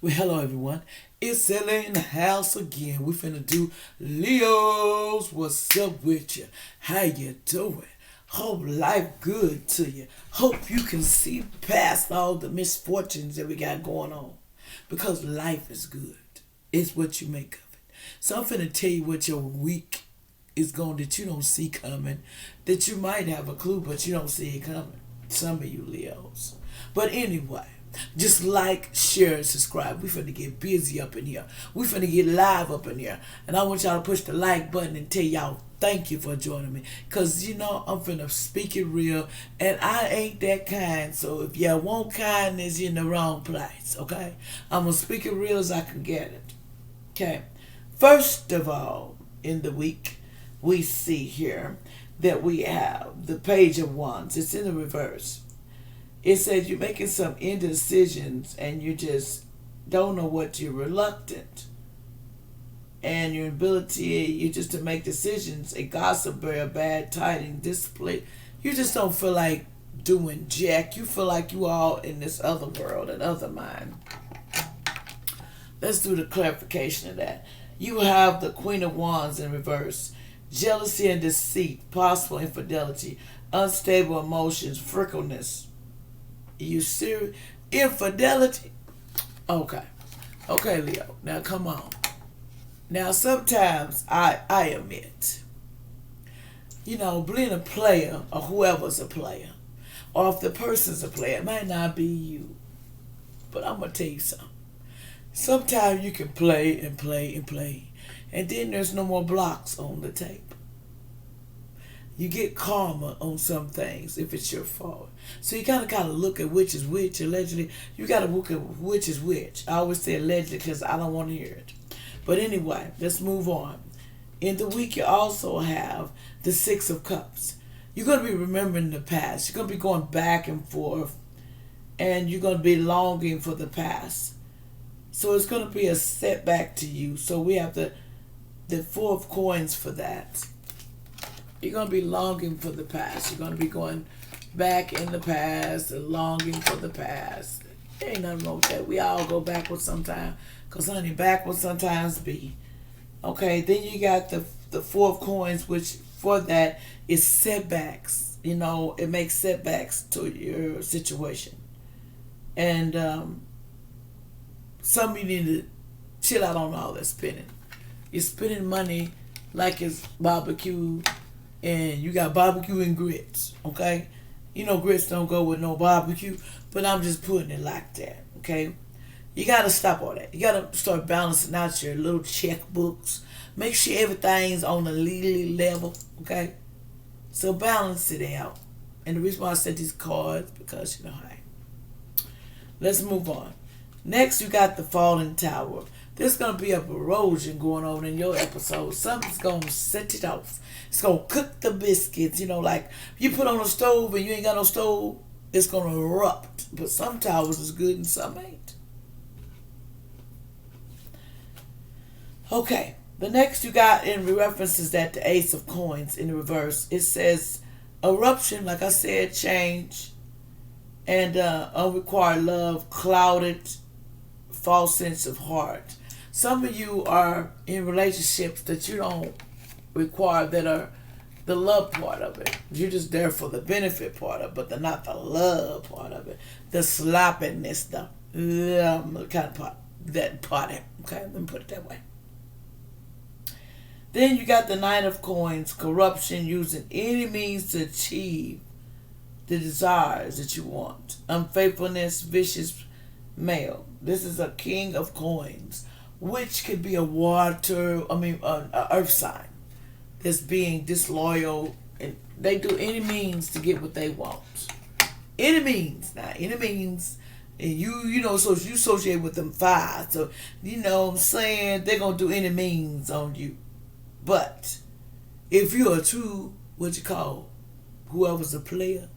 Well, hello everyone. It's Ella in the house again. We finna do Leos. What's up with you? How you doing? Hope life good to you. Hope you can see past all the misfortunes that we got going on. Because life is good. It's what you make of it. So I'm finna tell you what your week is going that you don't see coming. That you might have a clue, but you don't see it coming. Some of you Leos. But anyway. Just like, share, and subscribe. We finna get busy up in here. We finna get live up in here. And I want y'all to push the like button and tell y'all thank you for joining me. Because, I'm finna speak it real. And I ain't that kind. So if y'all want kindness, you're in the wrong place. Okay? I'm gonna speak it real as I can get it. Okay? First of all, in the week, we see here that we have the Page of Wands. It's in the reverse. It says you're making some indecisions and you just don't know what you're reluctant. And your ability, you just to make decisions, a gossiper, a bad tiding, display. You just don't feel like doing jack. You feel like you all in this other world, another mind. Let's do the clarification of that. You have the Queen of Wands in reverse. Jealousy and deceit, possible infidelity, unstable emotions, frickleness. You serious? Infidelity? Okay, Leo. Now come on. Now sometimes I admit, being a player or whoever's a player, or if the person's a player, it might not be you. But I'm gonna tell you something. Sometimes you can play and play and play, and then there's no more blocks on the tape. You get karma on some things if it's your fault. So you gotta look at which is which. Allegedly, you gotta look at which is which. I always say allegedly because I don't want to hear it. But anyway, let's move on. In the week, you also have the Six of Cups. You're gonna be remembering the past. You're gonna be going back and forth, and you're gonna be longing for the past. So it's gonna be a setback to you. So we have the Four of Coins for that. You're going to be longing for the past. You're going to be going back in the past and longing for the past. There ain't nothing wrong with that. We all go backwards sometimes. Because, honey, backwards sometimes be. Okay, then you got the Four of Coins, which for that is setbacks. It makes setbacks to your situation. And some of you need to chill out on all that spending. You're spending money like it's barbecue. And you got barbecue and grits, okay? Grits don't go with no barbecue, but I'm just putting it like that, okay? You got to stop all that. You got to start balancing out your little checkbooks. Make sure everything's on the legally level, okay? So balance it out. And the reason why I said these cards, because, hey. Let's move on. Next, you got the Falling Tower. There's going to be a erosion going on in your episode. Something's going to set it off. It's going to cook the biscuits. Like you put on a stove and you ain't got no stove, it's going to erupt. But some towers is good and some ain't. Okay. The next you got in reference is that the Ace of Coins in the reverse. It says eruption, like I said, change, and unrequired love, clouded, false sense of heart. Some of you are in relationships that you don't require, that are the love part of it. You're just there for the benefit part of it, but they're not the love part of it. The sloppiness, the kind of part, that part. Okay, let me put it that way. Then you got the Nine of Coins, corruption, using any means to achieve the desires that you want. Unfaithfulness, vicious male. This is a King of Coins, which could be an earth sign that's being disloyal, and they do any means to get what they want. Any means, and so you associate with them five, so what I'm saying, they're gonna do any means on you. But if you're a true, whoever's a player,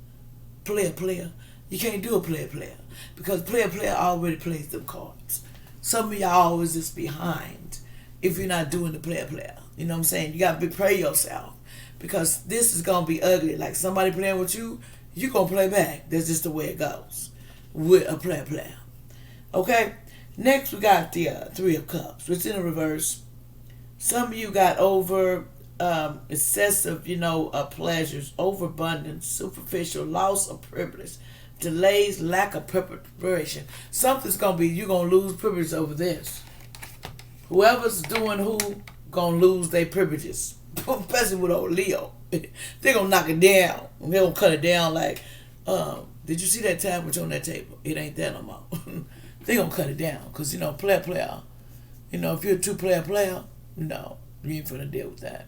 you can't do a player. Because player already plays them cards. Some of y'all always just behind if you're not doing the player. You know what I'm saying? You got to prepare yourself. Because this is going to be ugly. Like somebody playing with you, you're going to play back. That's just the way it goes with a player. Okay? Next, we got the Three of Cups, which is in the reverse. Some of you got over excessive, pleasures, overabundance, superficial, loss of privilege, delays, lack of preparation. Something's going to be, you're going to lose privilege over this. Whoever's doing who, going to lose their privileges. Especially with old Leo. They're going to knock it down. They're going to cut it down like, did you see that sandwich on that table? It ain't that no more. They're going to cut it down. Because, player. If you're a two-player, no, you ain't finna deal with that.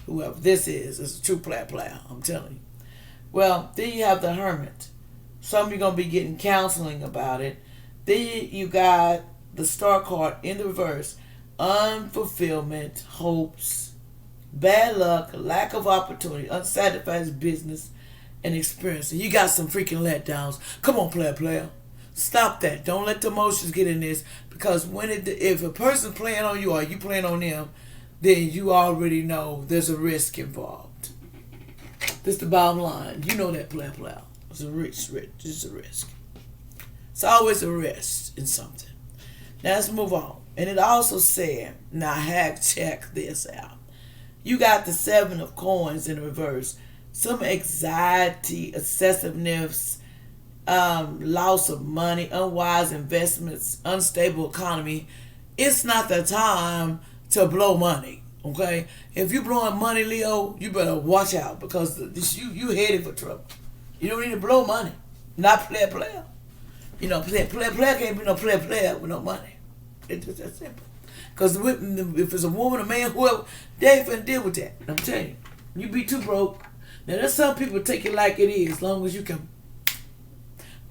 Whoever this is a true player, I'm telling you. Well, then you have the Hermit. Some of you going to be getting counseling about it. Then you got the Star card in the reverse. Unfulfillment, hopes, bad luck, lack of opportunity, unsatisfied business, and experience. And you got some freaking letdowns. Come on, player. Stop that. Don't let the emotions get in this. Because if a person's playing on you or you playing on them, then you already know there's a risk involved. This is the bottom line. You know that player. It's a risk. It's a risk. It's always a risk in something. Now let's move on. And it also said, now check this out. You got the Seven of Coins in the reverse. Some anxiety, excessiveness, loss of money, unwise investments, unstable economy. It's not the time to blow money. Okay? If you're blowing money, Leo, you better watch out because you headed for trouble. You don't need to blow money. Not player. Player can't be no player with no money. It's just that simple. Because if it's a woman, a man, whoever, they ain't finna deal with that. I'm telling you. You be too broke. Now, there's some people take it like it is, as long as you can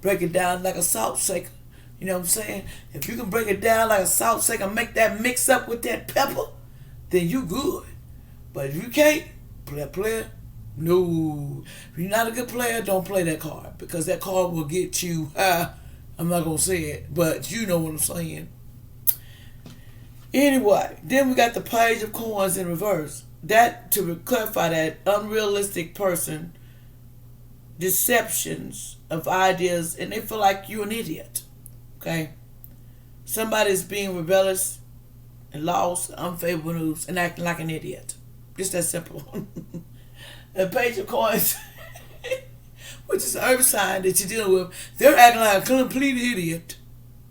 break it down like a salt shaker. You know what I'm saying? If you can break it down like a salt shaker and make that mix up with that pepper, then you good. But if you can't, player, no. If you're not a good player, don't play that card. Because that card will get you, I'm not going to say it, but you know what I'm saying. Anyway, then we got the Page of Coins in reverse. That, to clarify that, unrealistic person, deceptions of ideas, and they feel like you're an idiot. Okay? Somebody's being rebellious and lost, unfavorable news, and acting like an idiot. Just that simple. The Page of Coins, which is an earth sign that you're dealing with, they're acting like a complete idiot.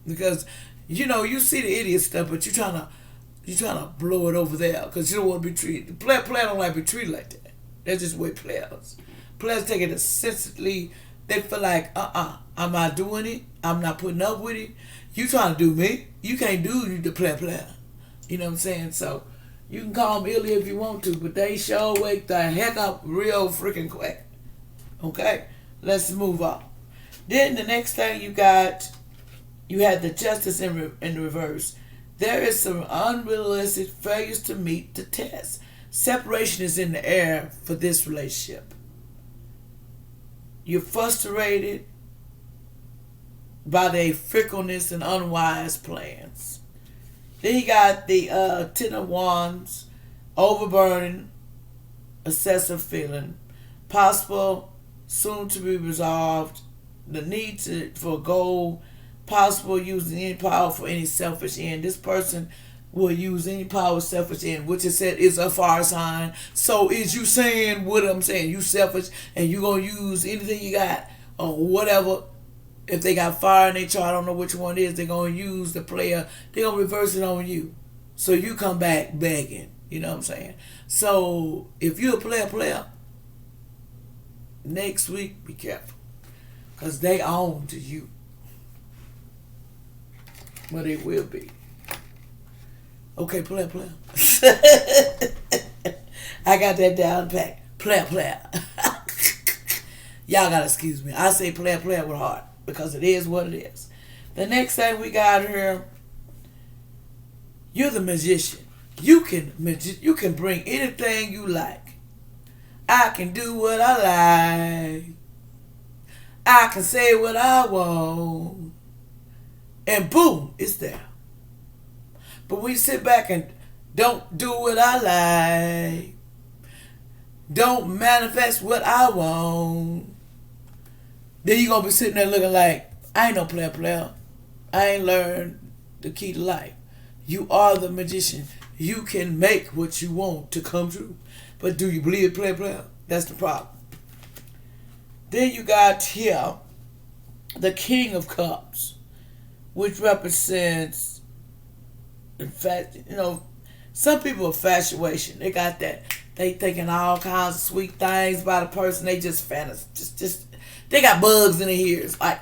Because you see the idiot stuff, but you're trying to blow it over there because you don't want to be treated. Player don't like to be treated like that. That's just the way players. Players take it sensitively. They feel like, I'm not doing it. I'm not putting up with it. You trying to do me. You can't do the player. You know what I'm saying? So you can call them illy if you want to, but they sure wake the heck up real freaking quick. Okay? Let's move on. Then the next thing you had the Justice in the reverse. There is some unrealistic failures to meet the test. Separation is in the air for this relationship. You're frustrated by their fickleness and unwise plans. Then you got the Ten of Wands, overburden, excessive feeling, possible, soon to be resolved, the need for a goal, possible using any power for any selfish end. This person will use any power selfish end, which is said is a fire sign. So is you saying what I'm saying? You selfish and you gonna use anything you got or whatever. If they got fire in their chart, I don't know which one it is, they're gonna use the player, they're gonna reverse it on you. So you come back begging. You know what I'm saying? So if you're a player, next week be careful. Because they own to you. But it will be. Okay, player. I got that down pat. Player. Y'all gotta excuse me. I say player with heart. Because it is what it is. The next thing we got here. You're the magician. You can bring anything you like. I can do what I like. I can say what I want. And boom, it's there. But we sit back and don't do what I like. Don't manifest what I want. Then you're going to be sitting there looking like, I ain't no player. I ain't learned the key to life. You are the magician. You can make what you want to come true. But do you believe it, player? That's the problem. Then you got here the King of Cups, which represents, in fact, some people are infatuation. They got that. They thinking all kinds of sweet things about a person. They just fantasy. Just they got bugs in their ears. Like,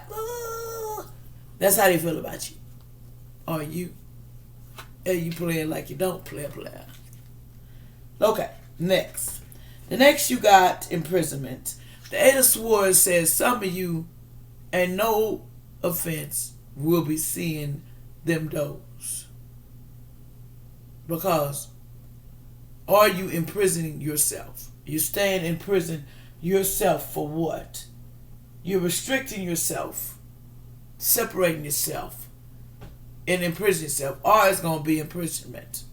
that's how they feel about you. Or you. And you playing like you don't play. Okay, next. The next you got imprisonment. The Eight of Swords says some of you, and no offense, will be seeing them doors. Because are you imprisoning yourself? You're staying in prison yourself for what? You're restricting yourself, separating yourself, and imprisoning yourself. Or it's going to be imprisonment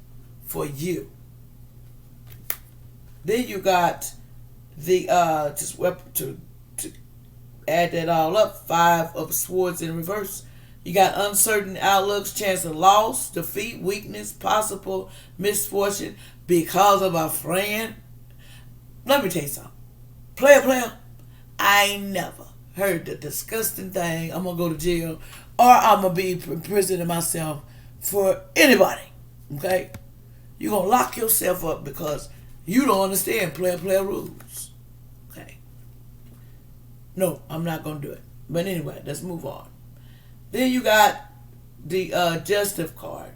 for you. Then you got the to add that all up, 5 of Swords in reverse. You got uncertain outlooks, chance of loss, defeat, weakness, possible misfortune because of a friend. Let me tell you something. Player, I ain't never heard the disgusting thing, I'm going to go to jail or I'm going to be imprisoning myself for anybody. Okay? You're going to lock yourself up because you don't understand player rules. Okay? No, I'm not going to do it. But anyway, let's move on. Then you got the Justice card,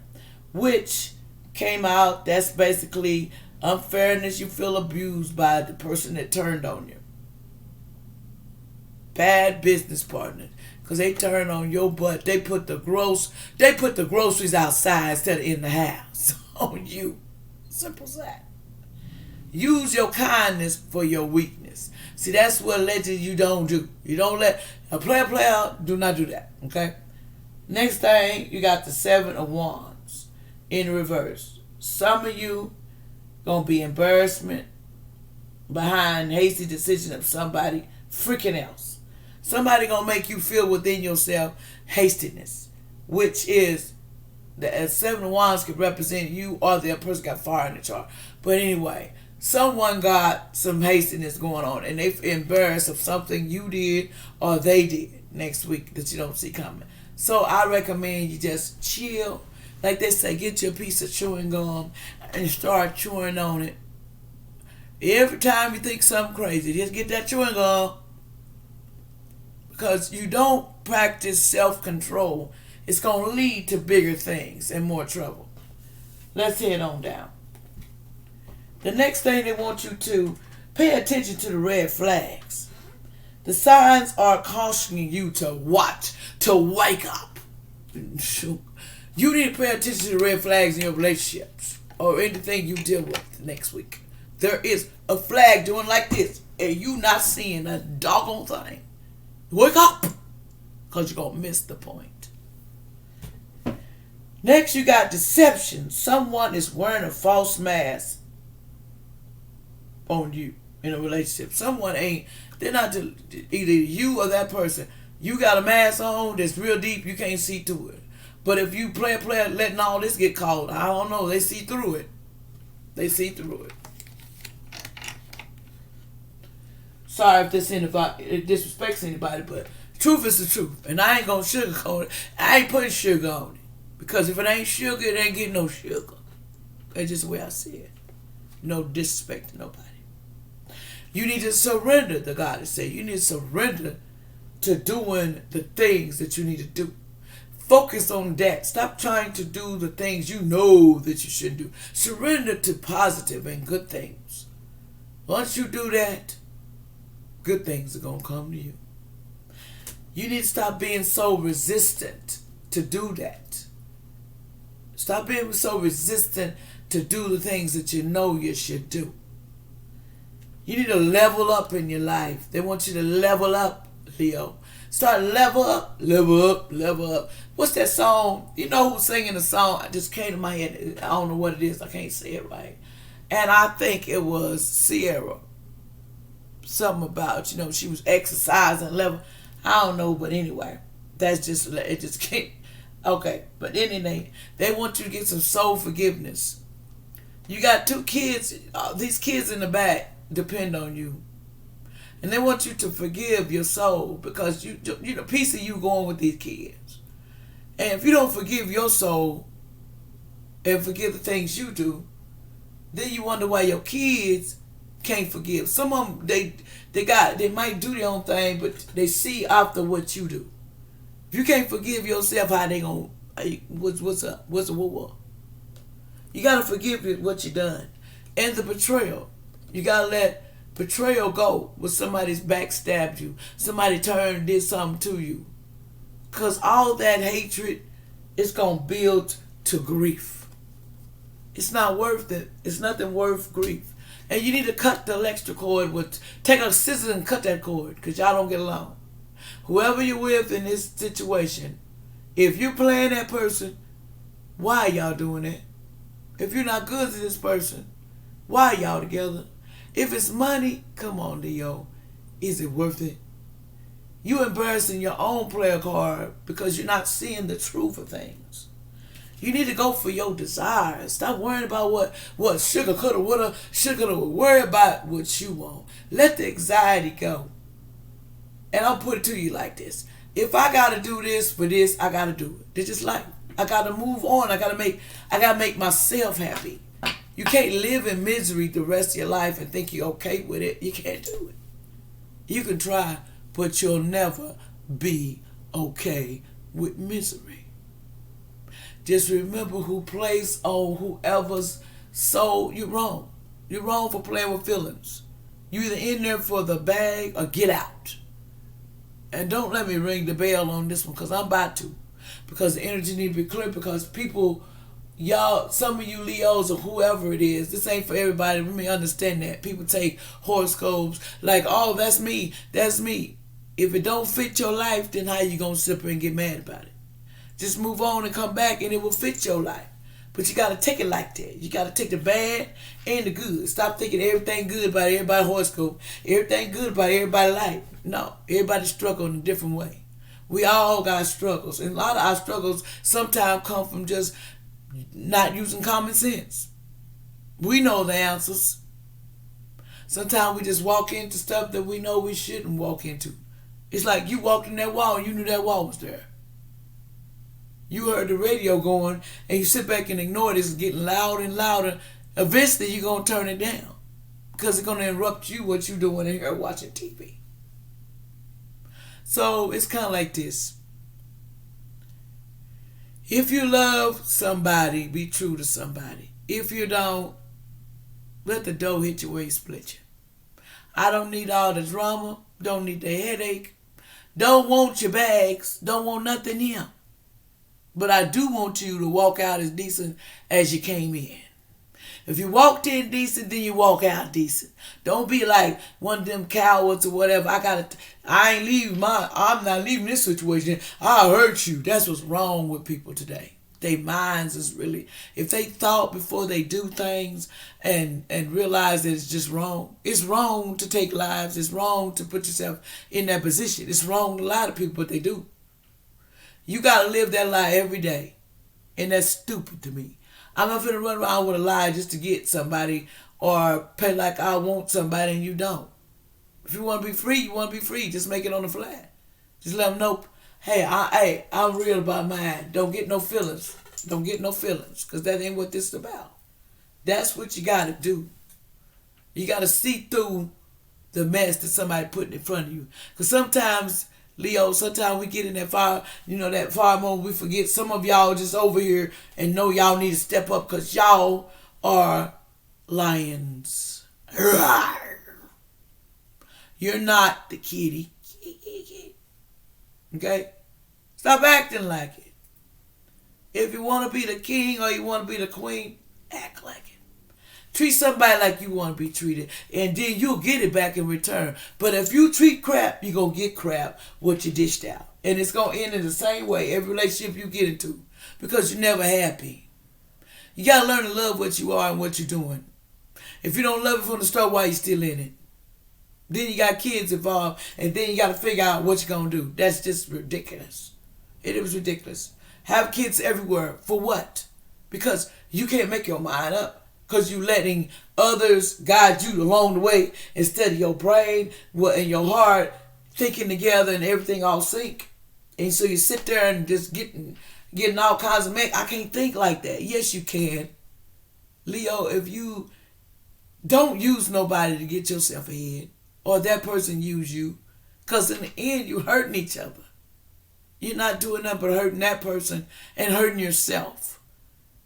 which came out. That's basically unfairness. You feel abused by the person that turned on you. Bad business partner, because they turn on your butt. They put the groceries outside instead of in the house on you. Simple as that. Use your kindness for your weakness. See, that's what legend you don't do. You don't let a player do not do that. Okay. Next thing, you got the 7 of Wands in reverse. Some of you gonna be embarrassment behind hasty decision of somebody freaking else. Somebody gonna make you feel within yourself hastiness, which is the 7 of Wands could represent you or the other person got fire in the chart. But anyway, someone got some hastiness going on and they embarrassed of something you did or they did next week that you don't see coming. So I recommend you just chill. Like they say, get your piece of chewing gum and start chewing on it. Every time you think something crazy, just get that chewing gum. Because you don't practice self-control, it's going to lead to bigger things and more trouble. Let's head on down. The next thing they want you to pay attention to the red flags. The signs are cautioning you to watch, to wake up. You need to pay attention to the red flags in your relationships or anything you deal with next week. There is a flag doing like this and you not seeing a doggone thing. Wake up, because you're going to miss the point. Next, you got deception. Someone is wearing a false mask on you in a relationship. Someone they're not either you or that person. You got a mask on that's real deep, you can't see through it. But if you play letting all this get caught, I don't know, they see through it. They see through it. Sorry if it disrespects anybody, but truth is the truth. And I ain't gonna sugarcoat it. I ain't putting sugar on it. Because if it ain't sugar, it ain't getting no sugar. That's just the way I see it. No disrespect to nobody. You need to surrender, the God is saying. You need to surrender to doing the things that you need to do. Focus on that. Stop trying to do the things you know that you shouldn't do. Surrender to positive and good things. Once you do that, good things are going to come to you. You need to stop being so resistant to do that. Stop being so resistant to do the things that you know you should do. You need to level up in your life. They want you to level up, Leo. Start level up. What's that song? You know who's singing the song? It just came to my head. I don't know what it is. I can't say it right. And I think it was Sierra. Something about, she was exercising level. I don't know, but anyway, it just came. Okay, but anyway, they want you to get some soul forgiveness. You got two kids. These kids in the back depend on you, and they want you to forgive your soul because you know, piece of you going with these kids. And if you don't forgive your soul and forgive the things you do, then you wonder why your kids can't forgive. Some of them they might do their own thing, but they see after what you do. If you can't forgive yourself, how they gonna what's up? What? You gotta forgive what you done. And the betrayal. You gotta let betrayal go when somebody's backstabbed you. Somebody did something to you. Cause all that hatred is gonna build to grief. It's not worth it. It's nothing worth grief. And you need to cut the electrical cord take a scissors and cut that cord, because y'all don't get along. Whoever you're with in this situation, if you're playing that person, why are y'all doing that? If you're not good to this person, why are y'all together? If it's money, come on, Leo. Is it worth it? You embarrassing your own player card because you're not seeing the truth of things. You need to go for your desires. Stop worrying about what sugar coulda, woulda, sugar coulda. Worry about what you want. Let the anxiety go. And I'll put it to you like this. If I gotta do this for this, I gotta do it. It's just like I gotta move on. I gotta make myself happy. You can't live in misery the rest of your life and think you're okay with it. You can't do it. You can try, but you'll never be okay with misery. Just remember, who plays on whoever's soul, you're wrong. You're wrong for playing with feelings. You either in there for the bag or get out. And don't let me ring the bell on this one, because I'm about to. Because the energy needs to be clear, because people, y'all, some of you Leos or whoever it is, this ain't for everybody. Let me understand that. People take horoscopes like, oh, that's me. That's me. If it don't fit your life, then how you going to sit there and get mad about it? Just move on and come back and it will fit your life. But you got to take it like that. You got to take the bad and the good. Stop thinking everything good about everybody's horoscope. Everything good about everybody's life. No, everybody struggle in a different way. We all got struggles. And a lot of our struggles sometimes come from just not using common sense. We know the answers. Sometimes we just walk into stuff that we know we shouldn't walk into. It's like you walked in that wall and you knew that wall was there. You heard the radio going and you sit back and ignore this. It's getting louder and louder. Eventually you're going to turn it down because it's going to interrupt you what you're doing in here watching TV. So it's kind of like this. If you love somebody, be true to somebody. If you don't, let the dough hit you where you split you. I don't need all the drama. Don't need the headache. Don't want your bags. Don't want nothing here. But I do want you to walk out as decent as you came in. If you walked in decent, then you walk out decent. Don't be like one of them cowards or whatever. I'm not leaving this situation. I hurt you. That's what's wrong with people today. Their minds is really, if they thought before they do things and realize that it's just wrong. It's wrong to take lives. It's wrong to put yourself in that position. It's wrong to lie to people, but they do. You got to live that lie every day. And that's stupid to me. I'm not going to run around with a lie just to get somebody or pay like I want somebody and you don't. If you want to be free, you want to be free. Just make it on the flat. Just let them know, hey, I'm real about mine. Don't get no feelings. Don't get no feelings, because that ain't what this is about. That's what you got to do. You got to see through the mess that somebody put in front of you. Because sometimes, Leo, sometimes we get in that fire, that fire moment, we forget some of y'all just over here and know y'all need to step up because y'all are lions. You're not the kitty. Okay? Stop acting like it. If you want to be the king or you want to be the queen, act like it. Treat somebody like you want to be treated, and then you'll get it back in return. But if you treat crap, you're going to get crap what you dished out. And it's going to end in the same way every relationship you get into, because you're never happy. You got to learn to love what you are and what you're doing. If you don't love it from the start, why you still in it? Then you got kids involved, and then you got to figure out what you're going to do. That's just ridiculous. It is ridiculous. Have kids everywhere. For what? Because you can't make your mind up. Because you letting others guide you along the way instead of your brain and your heart thinking together and everything all sync. And so you sit there and just getting all kinds of I can't think like that. Yes, you can. Leo, if you don't use nobody to get yourself ahead, or that person use you, because in the end, you're hurting each other. You're not doing nothing but hurting that person and hurting yourself.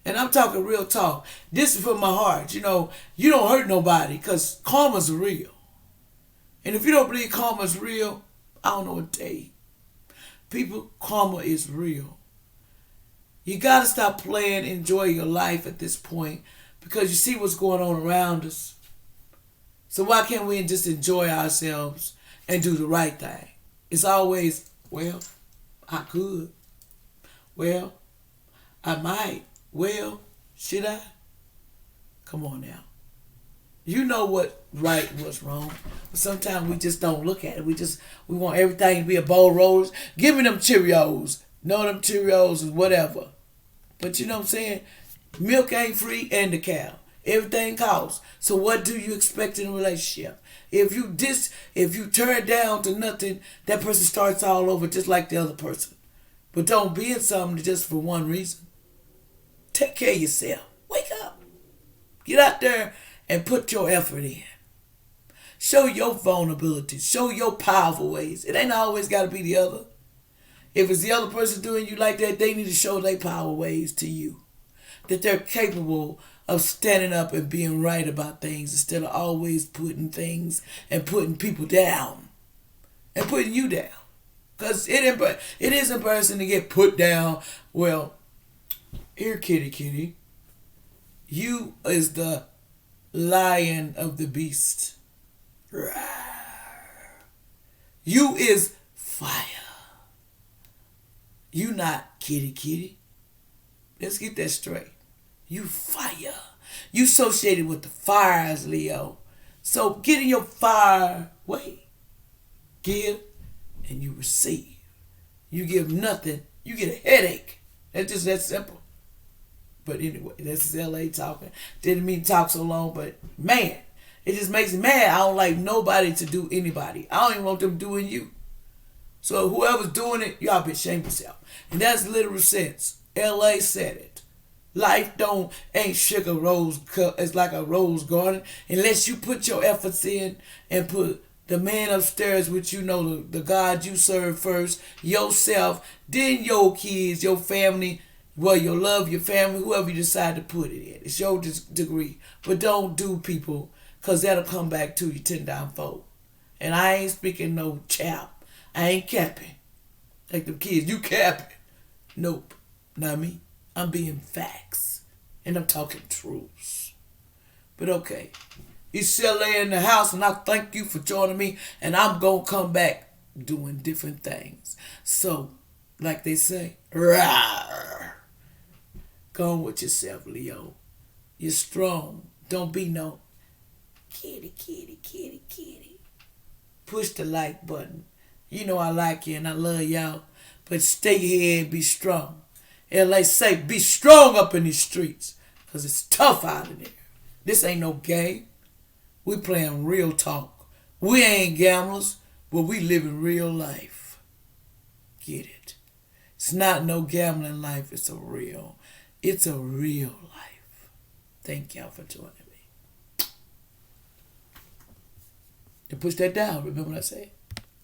And I'm talking real talk. This is from my heart. You don't hurt nobody because karma's real. And if you don't believe karma's real, I don't know what to tell you. People, karma is real. You got to stop playing, enjoy your life at this point because you see what's going on around us. So why can't we just enjoy ourselves and do the right thing? It's always, well, I could. Well, I might. Well, should I? Come on now. You know what right and what's wrong. But sometimes we just don't look at it. We want everything to be a bowl of roses. Give me them Cheerios. No, them Cheerios is whatever. But you know what I'm saying? Milk ain't free and the cow. Everything costs. So what do you expect in a relationship? If you turn it down to nothing, that person starts all over just like the other person. But don't be in something just for one reason. Take care of yourself. Wake up. Get out there and put your effort in. Show your vulnerability. Show your powerful ways. It ain't always got to be the other. If it's the other person doing you like that, they need to show their power ways to you. That they're capable of standing up and being right about things instead of always putting things and putting people down and putting you down. Because it is embarrassing to get put down. Well, here, kitty. You is the lion of the beast. You is fire. You not kitty. Let's get that straight. You fire. You associated with the fires, Leo. So get in your fire way. Give and you receive. You give nothing, you get a headache. That's just that simple. But anyway, this is LA talking. Didn't mean to talk so long, but man, it just makes me mad. I don't like nobody to do anybody. I don't even want them doing you. So whoever's doing it, y'all be ashamed of yourself. And that's literal sense. LA said it. Life ain't sugar rose cup. It's like a rose garden. Unless you put your efforts in and put the man upstairs with the God you serve first, yourself, then your kids, your family, your love, your family, whoever you decide to put it in. It's your degree. But don't do people because that'll come back to you 10 down fold. And I ain't speaking no chap. I ain't capping. Like them kids, you capping. Nope, not me. I'm being facts. And I'm talking truths. But okay. It's LA in the house and I thank you for joining me. And I'm going to come back doing different things. So, like they say, rawr. Go on with yourself, Leo. You're strong. Don't be no kitty. Push the like button. You know I like you and I love y'all. But stay here and be strong. LA say be strong up in these streets. Because it's tough out of there. This ain't no game. We playing real talk. We ain't gamblers, but we living real life. Get it? It's not no gambling life. It's a real life. Thank y'all for joining me. And push that down. Remember what I said?